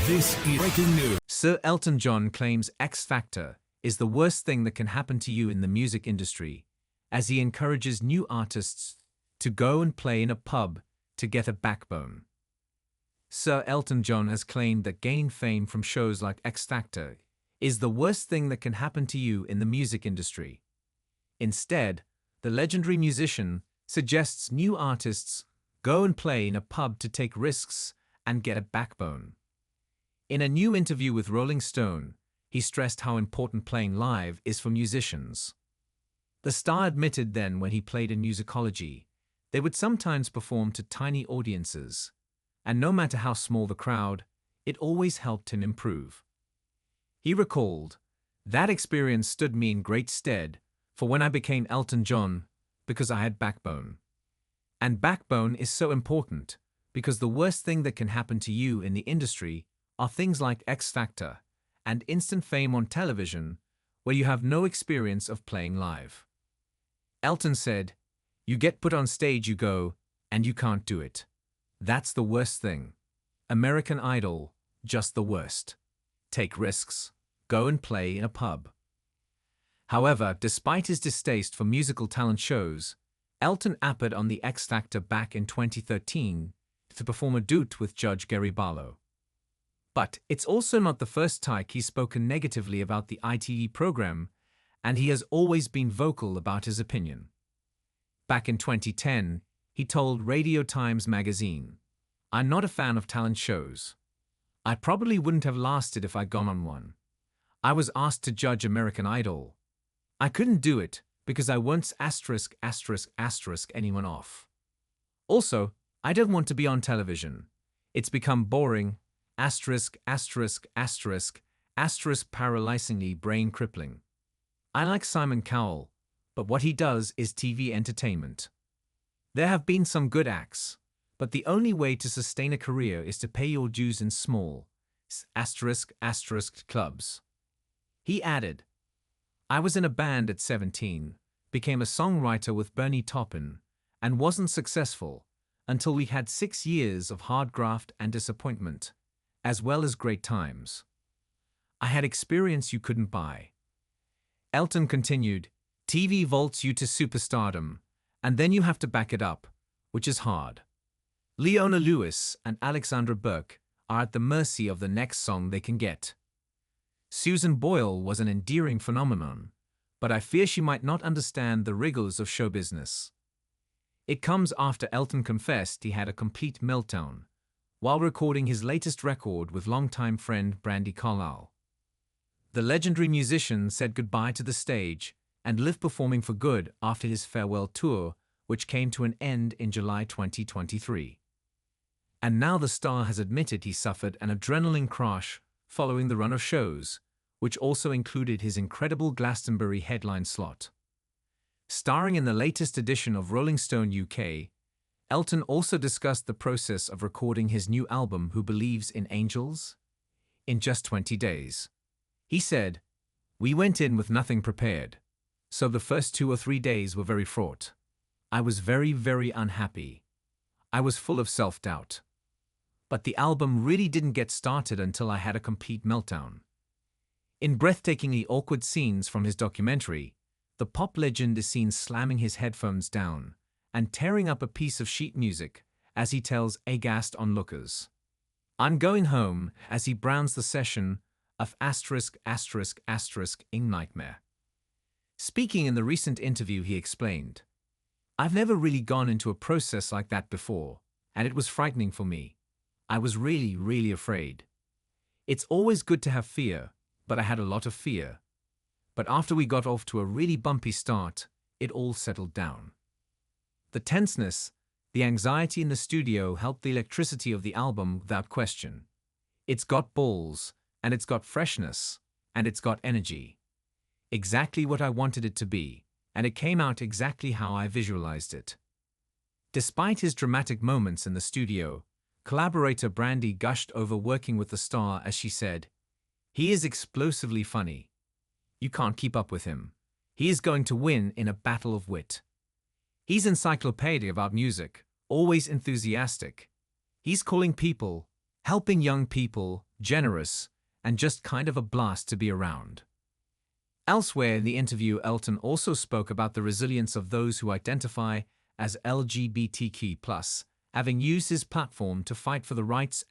This is breaking news. Sir Elton John claims X Factor is the worst thing that can happen to you in the music industry, as he encourages new artists to go and play in a pub to get a backbone. Sir Elton John has claimed that gaining fame from shows like X Factor is the worst thing that can happen to you in the music industry. Instead, the legendary musician suggests new artists go and play in a pub to take risks and get a backbone. In a new interview with Rolling Stone, he stressed how important playing live is for musicians. The star admitted then when he played in musicology, they would sometimes perform to tiny audiences, and no matter how small the crowd, it always helped him improve. He recalled, "That experience stood me in great stead for when I became Elton John because I had backbone. And backbone is so important because the worst thing that can happen to you in the industry are things like X Factor and instant fame on television where you have no experience of playing live." Elton said, "You get put on stage, you go, and you can't do it. That's the worst thing. American Idol, just the worst. Take risks. Go and play in a pub." However, despite his distaste for musical talent shows, Elton appeared on the X Factor back in 2013 to perform a duet with Judge Gary Barlow. But it's also not the first time he's spoken negatively about the ITV program, and he has always been vocal about his opinion. Back in 2010, he told Radio Times magazine, "I'm not a fan of talent shows. I probably wouldn't have lasted if I'd gone on one. I was asked to judge American Idol. I couldn't do it because I won't *** anyone off. Also, I don't want to be on television. It's become boring, ***, paralyzingly brain crippling. I like Simon Cowell, but what he does is TV entertainment. There have been some good acts, but the only way to sustain a career is to pay your dues in small, *** clubs." He added, "I was in a band at 17, became a songwriter with Bernie Taupin, and wasn't successful until we had 6 years of hard graft and disappointment, as well as great times. I had experience you couldn't buy." Elton continued, "TV vaults you to superstardom, and then you have to back it up, which is hard. Leona Lewis and Alexandra Burke are at the mercy of the next song they can get. Susan Boyle was an endearing phenomenon, but I fear she might not understand the rigors of show business." It comes after Elton confessed he had a complete meltdown while recording his latest record with longtime friend Brandi Carlile. The legendary musician said goodbye to the stage and lived performing for good after his farewell tour, which came to an end in July 2023. And now the star has admitted he suffered an adrenaline crash following the run of shows, which also included his incredible Glastonbury headline slot. Starring in the latest edition of Rolling Stone UK, Elton also discussed the process of recording his new album Who Believes in Angels? In just 20 days. He said, "We went in with nothing prepared, so the first 2 or 3 days were very fraught. I was very, very unhappy. I was full of self-doubt. But the album really didn't get started until I had a complete meltdown." In breathtakingly awkward scenes from his documentary, the pop legend is seen slamming his headphones down and tearing up a piece of sheet music as he tells aghast onlookers, "I'm going home," as he browns the session of *** in nightmare. Speaking in the recent interview, he explained, "I've never really gone into a process like that before, and it was frightening for me. I was really, really afraid. It's always good to have fear, but I had a lot of fear. But after we got off to a really bumpy start, it all settled down." The tenseness, the anxiety in the studio helped the electricity of the album without question. It's got balls, and it's got freshness, and it's got energy. Exactly what I wanted it to be, and it came out exactly how I visualized it. Despite his dramatic moments in the studio, collaborator Brandi gushed over working with the star as she said, "He is explosively funny. You can't keep up with him. He is going to win in a battle of wit. He's encyclopedia about music, always enthusiastic. He's calling people, helping young people, generous, and just kind of a blast to be around. Elsewhere in the interview, Elton also spoke about the resilience of those who identify as LGBTQ+, having used his platform to fight for the rights